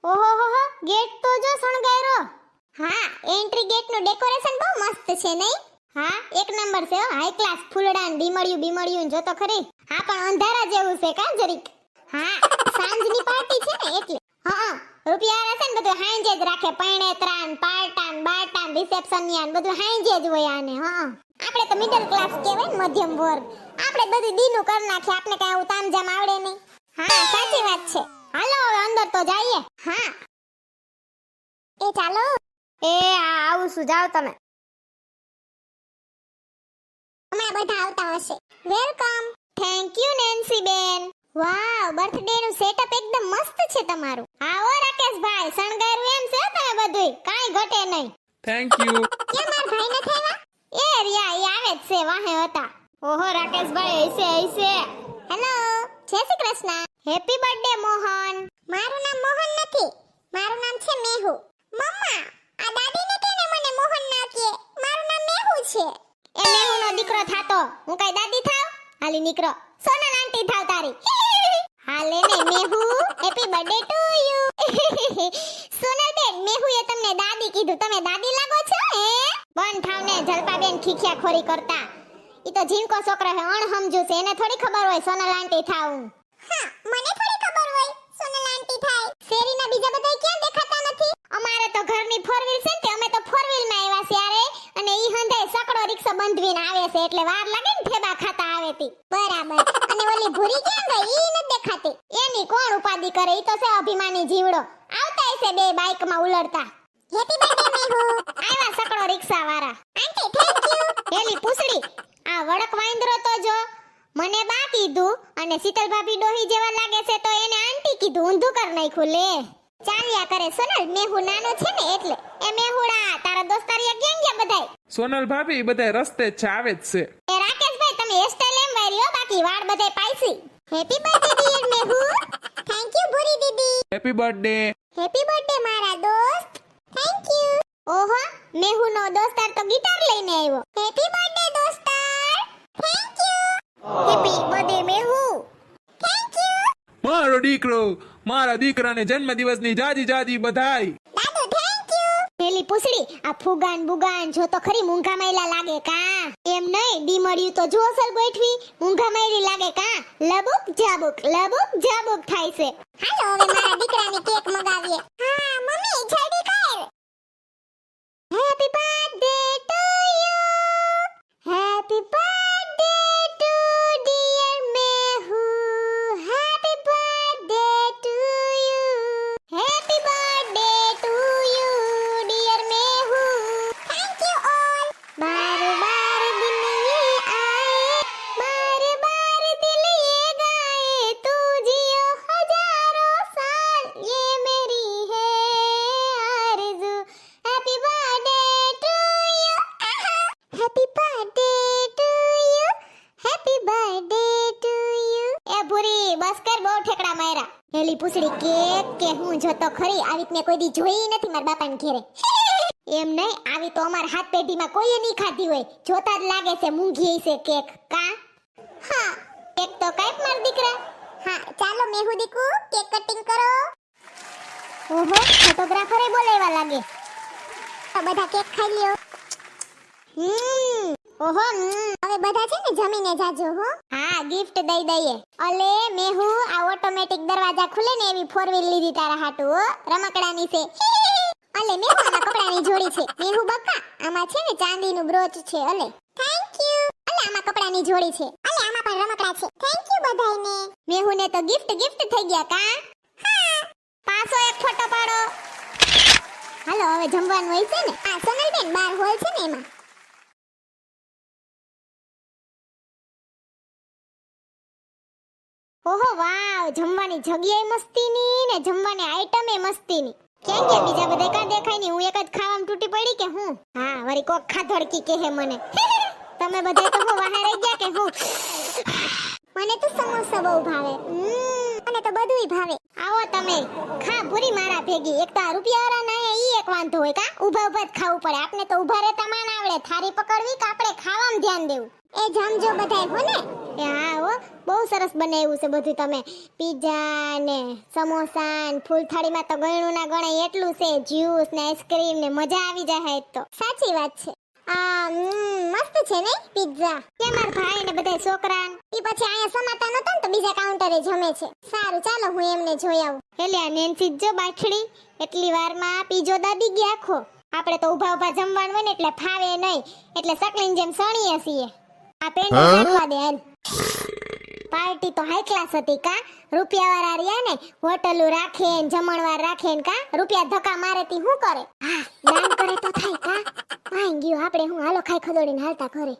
ઓહો હો હો, ગેટ તો જો શણગાયરો. હા, એન્ટ્રી ગેટ નું ડેકોરેશન બહુ મસ્ત છે નહીં? હા, એક નંબર છે હો, હાઈ ક્લાસ ફૂલડા ને બીમળિયું જો તો ખરી. હા, પણ અંધારા જેવું છે કા જરીક. હા, સાંજની પાર્ટી છે ને એટલે. હા, રૂપિયા હશે ને બધું હાંજે જ રાખે, પૈણેત્રાન, પાર્ટાન, બાર્ટાન, રિસેપ્શનિયાન બધું હાંજે જ હોય આને. હા, આપણે તો મિડલ ક્લાસ કહેવાય ને, મધ્યમ વર્ગ. આપણે બધું દીનું કરી નાખીએ, આપણે કઈ આવું તામજામ આવડે નહીં. હા, સાચી વાત છે. હાલો હવે અંદર તો જઈએ. હા, એ ચાલો. એ આવું શું, જાવ તમે. હમણાં બધા આવતા હશે. વેલકમ. થેન્ક યુ નેન્સી બેન. વાવ, બર્થડે નું સેટઅપ એકદમ મસ્ત છે તમારું. આવો રાકેશભાઈ, શણગાર્યું એમ છે તમે બધુંય, કાઈ ઘટે નહીં. Thank you. કેમ માર ભાઈ ન થયા? એ રિયા, એ આવે જ છે, વાહે હતા. ઓહો રાકેશભાઈ, ऐसे હેલો, જય શ્રી કૃષ્ણ. Happy birthday Mohan. મારું નામ મોહન નથી, મારું નામ છે મેહુ. મમ્મા, આ દાદી ને કેને મને મોહન ના કહે, મારું નામ મેહુ છે. એ મેહુ નો દીકરો થાતો, હું કઈ દાદી થાવ? હાલી નીકળો, સોનલ આંટી થાવ તારી. હાલે ને Mehu, happy birthday to you. Sonal બેન, મેહુ એ તમને દાદી કીધું, તમે દાદી લાગો છો હે? બંધ થાવ ને જલપા બેન ખીખ્યા ખોરી કરતા. ઈ તો જીનકો છોકરો હે, અણહમજુ છે, એને થોડી ખબર હોય સોનલ આંટી થાવ. હા, મને થોડી ખબર હોય સોનલ આંટી થાય. શેરીના બીજા બધા ક્યાં દેખાતા નથી? અમારે તો ઘરની ફોર વ્હીલ છે ને, અમે તો ફોર વ્હીલ માં આવ્યા છે અને ઈ હંધાય સકડો રિક્ષા બંધવીને આવે છે, એટલે વાર લાગે ને ઠેબા ખાતા આવે તી. બરાબર. અને ઓલી ભૂરી ક્યાં ગઈ? ઈ નથી દેખાતી. એની કોણ ઉપાદી કરે? ઈ તો છે અભિમાની જીવડો. આવતા હશે બે બાઇક માં ઉલળતા. Happy birthday મેહુ. આયા સકડો રિક્ષા વાળા. આંટી થેન્ક યુ. એલી પૂછડી, આ વડક વાંદરો તો જો મને બા કીધું અને શીતલ ભાભી ડોહી જેવા લાગે છે તો એને આંટી કીધું, ઊંધું કર નાખ્યું લે. ચાલ્યા કરે સોનલ, મેહુ નાનો છે ને એટલે. એ મેહુડા, તારા દોસ્તારિયા ક્યાં ગયા બધાય? સોનલ ભાભી બધાય રસ્તે જ છે, આવે જ છે. એ રાકેશભાઈ, તમે હેરસ્ટાઈલ એમ વાર્યો, બાકી વાળ બધાય પાઈસી. Happy birthday dear Mehu. Thank you Bhuri દીદી. Happy birthday. હેપી બર્થડે મારા દોસ્ત. Thank you. ઓહો, મેહુ નો દોસ્તાર તો ગિટાર લઈને આવ્યો. હેપી બર્થડે દોસ્તાર. Thank you. Happy birthday Mehu. Thank you. મારો દીકરો, મારા દીકરાને જન્મદિવસની જાજી બધાઈ. દાદુ થેન્ક યુ. પેલી પૂછડી, આ ફુગાન બુગાન જો તો ખરી મૂંઘા મૈલા લાગે કા? એમ નહીં, ડીમડ્યું તો જો અસલ ગોઠવી, મૂંઘા મૈલી લાગે કા? લબુક જાબુક થાય છે. હાલો હવે મારા દીકરાની કેક મગાવીએ. હા મમ્મી, જલ્દી કર. Happy birthday to you. Happy birthday to dear Mehu. Happy birthday to you. Happy birthday to you dear Mehu. Thank you all. બાર બાર દિન ये आए, बार बार दिल ये गाए, तू जियो हजारों साल, ये मेरी है आरज़ू. Happy birthday to you. Happy birthday to you. Happy birthday to you. એ ભૂરી, બસ કર, બહુ ઠેકડા માર્યા. એલી પૂછડી, કેક કે હું જોતો ખરી, આવી મેં કોઈ દી જોઈ નથી મારા બાપાને ઘરે. એમ નહીં, આવી તો અમાર હાથ પેઢીમાં કોઈએ નહીં ખાધી હોય, જોતા જ લાગે છે મૂંઘી છે કેક કા? હા, કેક તો કાઈપ માર દીકરા. હા, ચાલો મેહુ દીકુ, કેક કટિંગ કરો. ઓહો, ફોટોગ્રાફરે બોલાવ્યા લાગે. તો બધા કેક ખાઈ લ્યો. ઓહો, હવે બધા છે ને જમીને જાજો હો. હા, ગિફ્ટ દઈ દઈએ. અલે મેહુ, આ ઓટોમેટિક દરવાજા ખુલે ને એવી ફોર વ્હીલ લીધી તારા હાટુ હો, રમકડાની છે. અલે મેહુ, આમાં કપડાની જોડી છે. મેહુ બક્કા, આમાં છે ને ચાંદીનું બ્રોચ છે. અલે થેન્ક યુ. અલે આમાં કપડાની જોડી છે. અલે આમાં પણ રમકડા છે. થેન્ક યુ બધાયને. મેહુને તો ગિફ્ટ થઈ ગયા કા? હા. પાછો એક ફોટો પાડો. હાલો હવે જમવાનું હોય છે ને. આ સોનલબેન બાર હોલ છે ને એમાં. ઓહો વાવ, જમવાની જગ્યાએ મસ્તીની ને જમવાની આઈટમે મસ્તીની. ક્યાં ગયા બીજા બધા કા દેખાય નહીં? હું એક જ ખાવામાં તૂટી પડી કે હું? હા, વળી કોક ખાધડકી કહે મને. તમે બધા તો હું વાહે રહી ગયા કે હું? મને તો સમોસા બહુ ભાવે. મને તો બધુંય ભાવે. આવો તમે, ખા ભૂરી મારા ભેગી. એક તો આ રૂપિયાવાળા ના ઈ એક વાંધો હોય કા, ઊભા ઊભા જ ખાવું પડે. આપણે તો ઊભા રહેતા માન આવડે, થારી પકડવી કે આપણે ખાવામાં ધ્યાન દેવું. એ જમજો બધાય હો ને. એ હા હો, બહુ સરસ બનાવ્યું છે બધું તમે. પીઝા ને સમોસા ને ફૂલ થાળીમાં તો ગણ્યું ના ગણાય એટલું છે. જ્યુસ ને આઈસ્ક્રીમ ને મજા આવી જાય હે તો. સાચી વાત છે. મસ્ત છે ને પિઝા. કે માર ભાઈ ને બધા છોકરા ઈ પછી અહીંયા સમાતા નતા ને તો બીજા કાઉન્ટરે જમે છે. સારું ચાલો હું એમને જોઈ આવું. એટલે આ નેન્સી જો બાઠડી એટલી વારમાં પીજો દાદી ગયા આખો. આપણે તો ઊભા ઊભા જમવાનું હોય ને એટલે ફાવે નહીં, એટલે સકલીન જેમ સણીએ છીએ. આ પેન્ટ કાઢવા દે હાલ. પાર્ટી તો હાઈ ક્લાસ હતી કા. રૂપિયાવાળા રહ્યા ને હોટલો રાખે ને જમણવાર રાખે ને કા. રૂપિયા ધક્કા મારે તી શું કરે? હા દાન કરે તો થાય કા. ભાઈ ગયો આપણે હું હાલો ખાઈ ખદોડીને હાલતા ઘરે.